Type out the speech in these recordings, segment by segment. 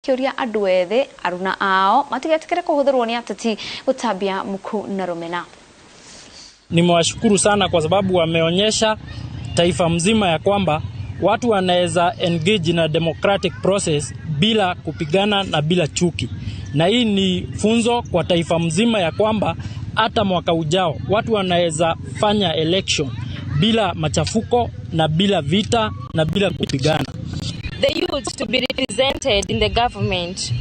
Kiuria andu ethe aruna ao matigetikire kuhuthirwo ni ateti gutambia muku na rumena. Nimewashukuru sana kwa sababu wameonyesha taifa mzima ya kwamba watu wanaweza engage na democratic process bila kupigana na bila chuki. Na hii ni funzo kwa taifa mzima ya kwamba hata mwaka ujao watu wanaweza fanya election bila machafuko na bila vita na bila kupigana. The youth to be represented in the government.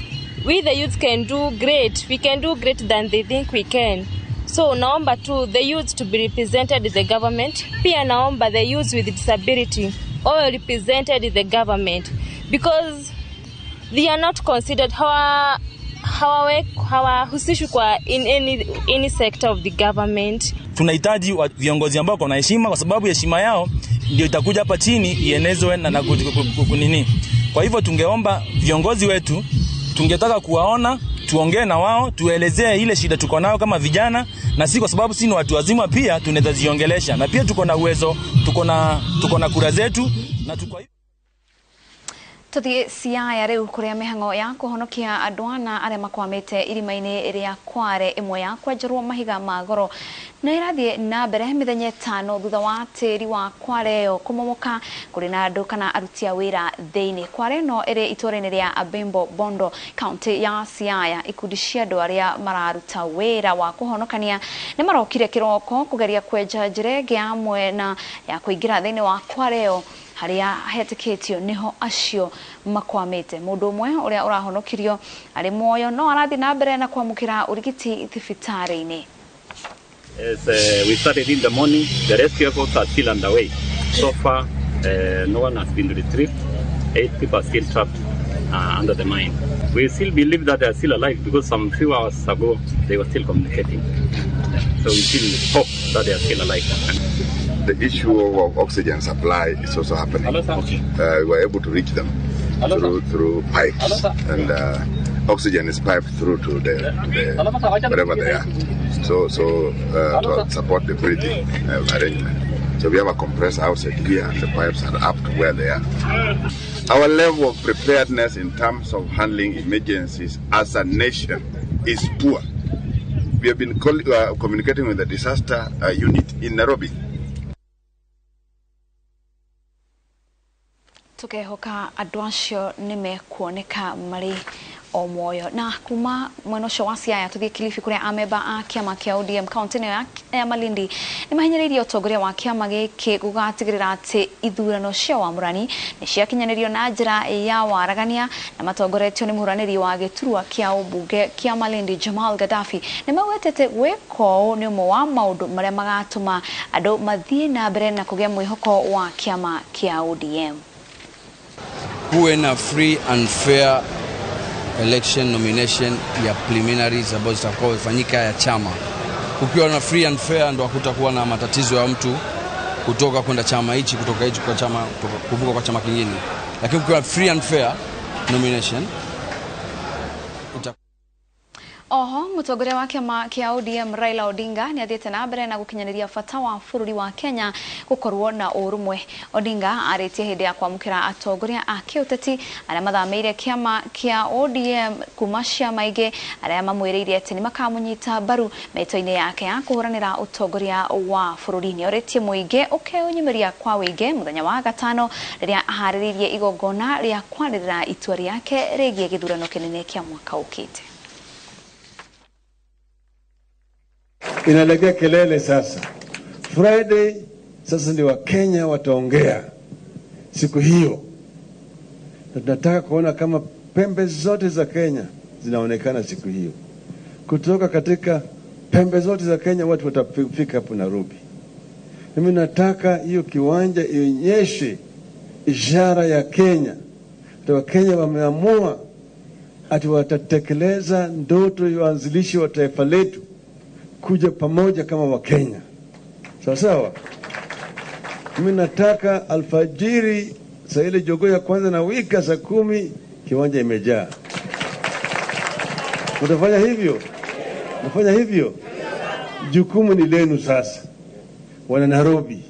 We the youth can do great. We can do greater than they think we can. So naomba tu the youth to be represented in the government. Pia naomba the youth with disability all represented in the government, because they are not considered hawahusishwi kwa in any sector of the government. Tunahitaji viongozi ambao kuna heshima, kwa sababu heshima yao ndio itakuja hapa chini ienezwe na nini. Kwa hivyo tungeomba viongozi wetu, tungetaka kuwaona, tuongee na wao, tuelezee ile shida tuko nayo kama vijana, na si kwa sababu sisi ni watu wazima pia tunaweza ziongelesha, na pia tuko na uwezo, tuko na kura zetu na tuko Tuthie Siaya riu kuria mihango ya kuhonokia adwana aria makwamite irima-ini ria Kware imwe ya kwenjerwo mahiga ma goro na irathie na mbere mithenya 5 thutha wa tiri wa Kware yo kumomoka kuri na andu kana aruti a wira theini. Kware no iri itura-ini ria Abembo Bondo county ya Siaya. Ikundi cia andu aria mararuta wira wa kuhonokania ni marokire kiroko kugeria kwenja njira ingi amwe na ya kuingira theini wa Kware yo haria hetiketio niho acio makwamite. Mundu umwe uria urahonokirio ari moyo no arathi na mbere na kwamukira urigiti thibitari-ini. As we started in the morning, the rescue efforts are still underway. So far, no one has been retrieved. 8 people are still trapped under the mine. We still believe that they are still alive because some few hours ago they were still communicating. So we still hope that they are still alive. The issue of oxygen supply is also happening. Okay. We were able to reach them through pipes, and oxygen is piped through to wherever they are. So to support the breathing arrangement. So we have a compressor outside here, and the pipes are up to where they are. Our level of preparedness in terms of handling emergencies as a nation is poor. We have been communicating with the disaster unit in Nairobi. Tukehoka andu acio nimekuoneka mari o moyo. Na kuma mwena wa Siaya tuthie Kilifi kuria ameba a kiama kia ODM county ya Malindi ni mahinyiririe utongoria wa kiama giki gugatigirira ati ithurano cia wamurani ni ciakinyanirio na njira ya waragania, na matongoretio ni muhuraniri wa giturwa kia ubunge kia Malindi Jamal Gaddafi ni mawetete gwiko ni umwe wa maundu maria magatuma andu mathie na mbere na kugia mwihoko wa kiama kia ODM. Kuwe na free and fair election nomination ya preliminaries ambazo zitakuwa zifanyika ya chama. Kukiwa na free and fair ndo hakutakuwa na matatizo ya mtu kutoka kwenda chama hichi, kutoka hichi kwa chama, kuvuka kwa chama kingine. Lakini kukiwa free and fair nomination Oho, mutongoria wa kiama kia ODM Raila Odinga ni athiete na mbere na gukinyaniria bata wa bururi wa Kenya gukorwo na urumwe. Odinga aritie hindi ya kwamukira atongoria a kiuteti aria mathameire kiama kia ODM kuma ciama ingi aria mamwiriire ati ni makamunyita baru metoini yake ya kuhuranira utongoria wa bururi. Ni oritie muingi ukeunyimiria kwa wingi muthenya wa gatano riria ahariririe igongona ria kwanirira itua riake rigie githurano kinene kia mwaka ukite. Inalegea kelele sasa. Friday sasa ndio Wakenya wataongea siku hiyo. Tunataka kuona kama pembe zote za Kenya zinaonekana siku hiyo. Kutoka katika pembe zote za Kenya watu watafika hapo Nairobi. Mimi nataka hiyo kiwanja ionyeshe ishara ya Kenya. Wakenya wameamua ati watatekeleza ndoto ya uanzilishi wa taifa letu, kuja pamoja kama Wakenya. Sawa sawa. Mimi nataka alfajiri saa ile jogoo ya kwanza na wika saa 10 kiwanja imejaa. Mtafanya hivyo? Mtafanya hivyo? Jukumu ni lenu sasa. Wana Nairobi.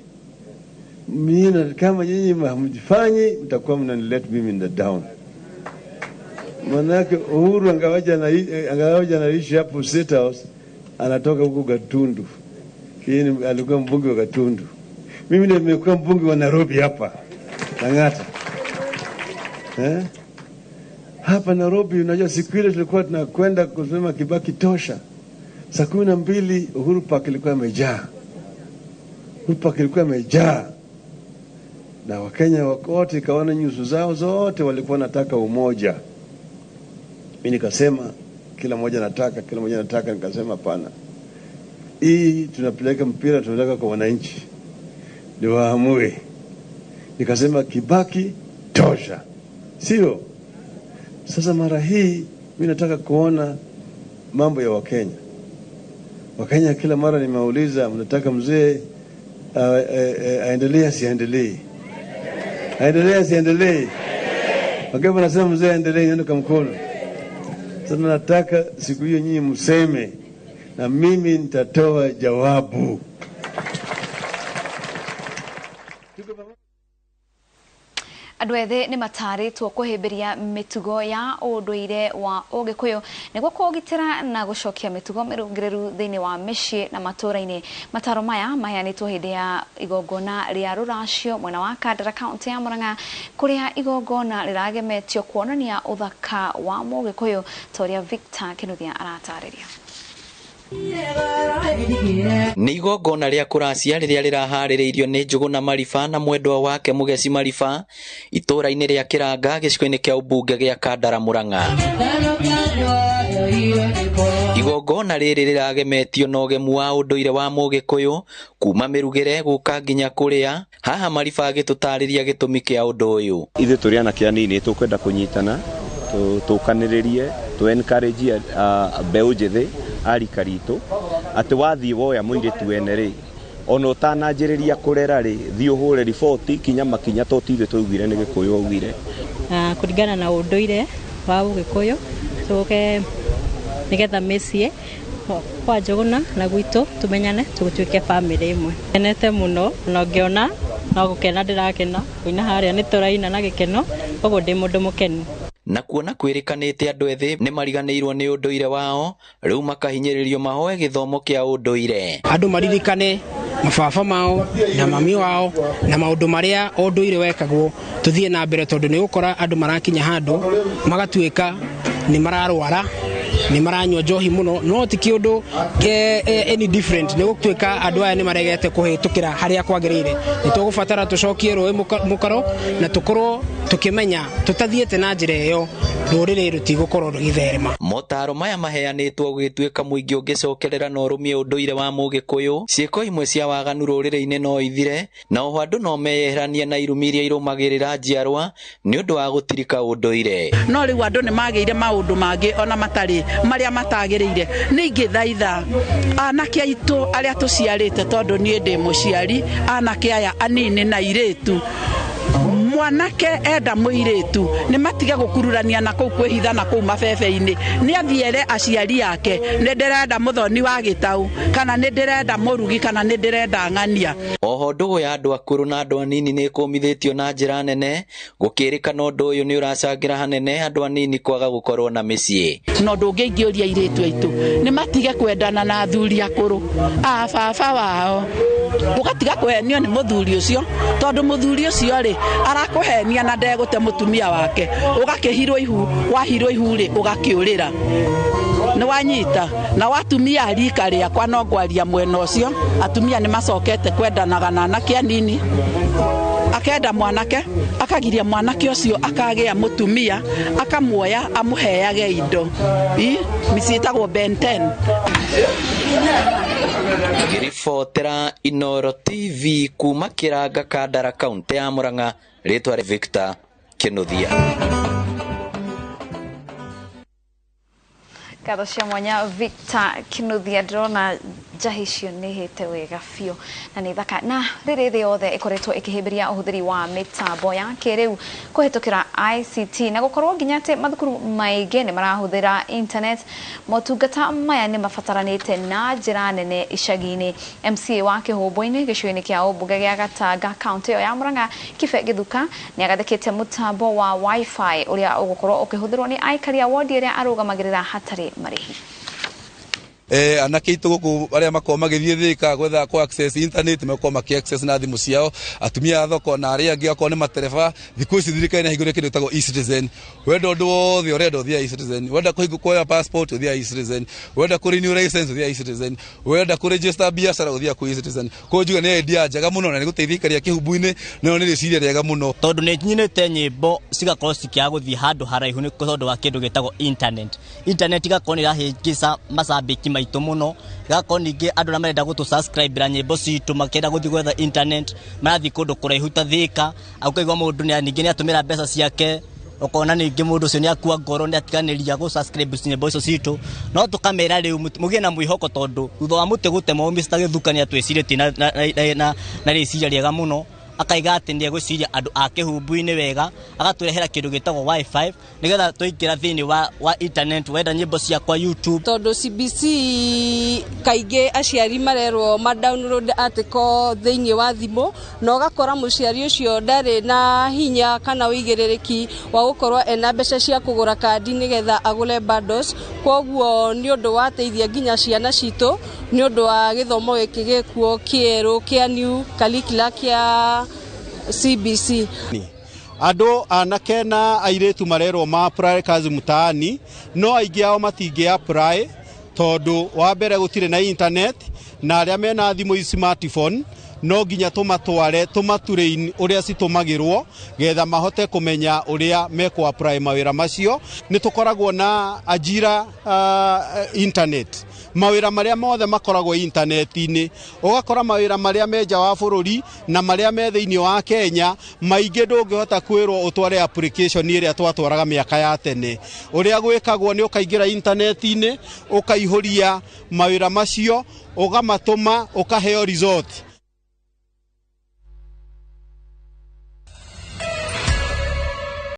Mimi kama nyinyi hamjifanyi mtakuwa mnanilet mimi in the down. Manake Uhuru angawaja anaishi hapo State House, anatoka huko Gatundu. Hii alikuwa mbunge wa Gatundu. Mimi nimekuwa mbunge wa Nairobi hapa. Lang'ata. Hapa Nairobi unajua siku ile tulikuwa tunakwenda kusema Kibaki tosha. Saa 12 Uhuru Park ilikuwa imejaa. Uhuru Park ilikuwa imejaa. Na Wakenya wote kaona nyuso zao zote walikuwa nataka umoja. Mimi nikasema kila mmoja anataka, nikasema hapana. Hii tunapeleka mpira tunataka kwa wananchi. Ndio waamue. Nikasema Kibaki tosha. Sio? Sasa mara hii mimi nataka kuona mambo ya Wakenya. Wakenya kila mara nimeuliza mnataka mzee aendelee siendelee. Aendelee siendelee. Wakati wanasema mzee aendelee nenda kwa mkono. Sasa nataka siku hiyo nyinyi mseme na mimi nitatoa jawabu. Andũ ethĩ nĩ matarĩtwo kũhĩmbĩria mĩtugo ya ũndũire wa Ũgĩkũyũ nĩguo kũgitĩra na gũcokia mĩtugo mĩrũngĩrĩru thĩinĩ wa mĩciĩ na matũũra-inĩ. Mataro maya maheanĩtwo hĩndĩ ya igongona rĩa rũracio mwena wa Kandara kaunti ya Murang'a, kũrĩa igongona rĩragemetio kuonania ũthaka wa Mũgĩkũyũ ta ũrĩa Victor Kinuthia aratarĩria. Nĩ igongona rĩa kũracia rĩrĩa rĩraharĩrĩirio nĩ Njũgũna Mariba na mwendwa wake Mũgeci Mariba itũũra-inĩ rĩa Kĩranga gĩcigo-inĩ kĩa ũmbunge gĩa Kandara Murang'a. Igongona rĩrĩ rĩragemetio na ũgemu wa ũndũire wa Mũgĩkũyũ kuma mĩrugĩre gũka nginya kũrĩa. Haha Mariba agĩtũtarĩria gĩtũmi kĩa ũndũ ũyũ. Ithuĩ tũrĩ anake anini tũkwenda kũnyitana tũkanĩrĩrie encourage mbeũ njĩthĩ arika ritũ atĩ wathiĩ woya mũirĩtu ene rĩ ona ũtananjĩrĩria kũrera rĩ thiĩ ũhũre riboti kinya makinya totithe tũiguire nĩ Gĩkũyũ augire kũringana na ũndũire wa Ũgĩkũyũ tũke nĩgetha mĩciĩ kwa Njũgũna na gwitũ tũmenyane tũgũtuĩke family ĩmwe. Ngenete mũno na ngĩona no gũkena ndĩrakena kũina harĩa nĩ tũraina na gĩkeno ũguo ndĩ mũndũ mũkenu. Na kuona kwĩrĩkanĩte andũ ethĩ nĩ mariganĩirwo nĩ ũndũire wao rĩu makahinyĩrĩrio mahoe gĩthomo kĩa ũndũire. Andũ maririkane mababa mao na mami wao na maũndũ marĩa ũndũire wekagwo tũthiĩ na mbere tondũ nĩ gũkora andũ marakinya handũ magatuĩka nĩ mararwara nĩ maranyua njohi mũno no ti kĩũndũ any different nĩ gũtuĩka andũ aya nĩ maregete kũhĩtũkĩra harĩa kwagĩrĩire. Nĩ tũgũbatara tũcokie rũĩ mũkaro na tũkorwo tũkĩmenya tũtathiĩte na njĩra ĩyo rũrĩrĩ rũtigũkorwo rũgĩtherema. Motaro maya maheanĩtwo gũgĩtuĩka mũingĩ ũngĩcokerera na ũrũmie ũndũire wa Mũgĩkũyũ. Ciĩko imwe cia waganu rũrĩrĩ-inĩ no ithire na oho andũ no meyeheranie na irumi iria irũmagĩrĩra njiarwa nĩ ũndũ wa gũtirika ũndũire. No rĩu andũ nĩ magĩire maũndũ mangĩ ona matarĩ marĩa matagĩrĩire. Nĩ ingĩthaitha anake aitũ arĩa tũciarĩte tondũ niĩ ndĩ mũciari anake aya anini na airĩtu mwanake enda mũirĩtu nĩ matige gũkururania na kũu kwĩhitha na kũu mabebe-inĩ. Nĩ athiere aciari yake nĩ ndĩrenda mũthoni wa gĩtaũ kana nĩ ndĩrenda mũrugi kana nĩ ndĩrenda ng'ania. Oho ndũgũ ya andũ akũrũ na andũ anini nĩ ĩkũmithĩtio na njĩra nene gũkĩrĩkana ũndũ ũyũ nĩ ũracangĩra hanene andũ anini kwaga gũkorwo na mĩciĩ. No ndũngĩ ingĩũria airĩtu aitũ nĩ matige kwendana na athuri akũrũ baba wao ũgatiga kũhenio nĩ mũthuri ũcio tondũ mũthuri ũcio rĩ arakũhenia na ndegũte mũtumia wake ũgakĩhirwo ihu wahirwo ihu rĩ ũgakĩũrĩra nĩ wanyita na watumia rika rĩakwa no ngwaria mwena ũcio atumia nĩ macokete kwendanaga na anake anini akenda mwanake akagiria mwanake ũcio akagĩa mũtumia akamuoya amũheage indo mĩciĩtagwo benten. Ngĩribotera Inooro TV kuma Kĩranga Kandara kaunti ya Murang'a rĩtwa rĩ Victor Kinuthia. Ngatho cia mwanya Victor Kinuthia. Ndĩrona njahi icio nĩ hĩte wega biũ na nĩ thaka na rĩrĩ thĩ yothe ĩkoretwo ĩkĩhĩmbĩria ũhũthĩri wa mĩtambo ya kĩrĩu kũhĩtũkĩra ICT na gukorwo nginya ati mathukuru maige ni marahuthira internet motungata maya ni mabataranite na njira nene icagi-ini. MCA wa Kihumbu-ini gicui-ini kia Umbuge gia Gatanga county ya Murang'a Kibe Githuka ni agathikite mutambo wa wifi uria ugukorwo ukihuthirwo ni aikari a ward iria arugamagirira hatari marihi. Anake itu guku aria makoma magithie thika gwetha ko access internet makoma ki access na thimu ciao atumia thoko na aria angi akone matereba thiku ici thirikari na hingure kindu tago e-citizen wenda ndu wothe urenda uthia e-citizen wenda kuhinga kuoya passport uthia e-citizen wenda ku renew license uthia e-citizen wenda ku register biashara uthia ku e-citizen ko njuga ni idea njaga muno na ni guteithikaria Kihumbu-ini no ni riciria riega muno tondu ni nyinite nyimbo cigakorwo cikia guthie handu haraihu ni tondu wa kindu gitago internet igakorwo irahingisa macambiki maitu muno gakorwo ningi andu na marenda gutu subscribe ra nyimbo citu makenda guthie gwetha internet marathi kundu kuraihu ta Thika aukaigwa mundu ni ningi ni atumira mbeca ciake ukona ningi mundu ucio ni akua ngoro ni atiganiria gu subscribe nyimbo icio citu no tukamera riu mugie na mwihoko tondu thutha wa muti gutema Mr. Githuka ni atwicirie na riciria riega muno akaiga ati ndi egwiciria andu a Kihumbu-ini wega agaturehera kindu gitagwo wifi nigetha tuingira thini wa internet wenda nyimbo cia kwa YouTube tondu CBC kaige aciari marerwo ma download article thini wa thimu no gakora muciari ucio ndari na hinya kana wigiririki wa gukorwo ena mbeca cia kugura kandi nigetha agure bundles koguo ni undu wa teithia nginya ciana citu ni undu wa githomo giki gikuo kieru kia new curriculum kia CBC Ando anake na airetu marerwo ma apply kazi mutaani no aingi ao matingi apply tondu wa mbere gutire na internet na aria mena thimu smartphone no nginya tumatware tumaturein uria citumagirwo getha mahote kumenya uria meko apply mawira macio ni tukoragwo na ajira internet mawira maria mothe makoragwo internet-ini ugakora mawira maria meja wa bururi na maria me thiini wa Kenya maingi ndungihota kwirwo utware application iria twatwaraga miaka ya tene uria gwikagwo ni ukaingira internet-ini ukaihuria mawira macio ugamatuma ukaheo result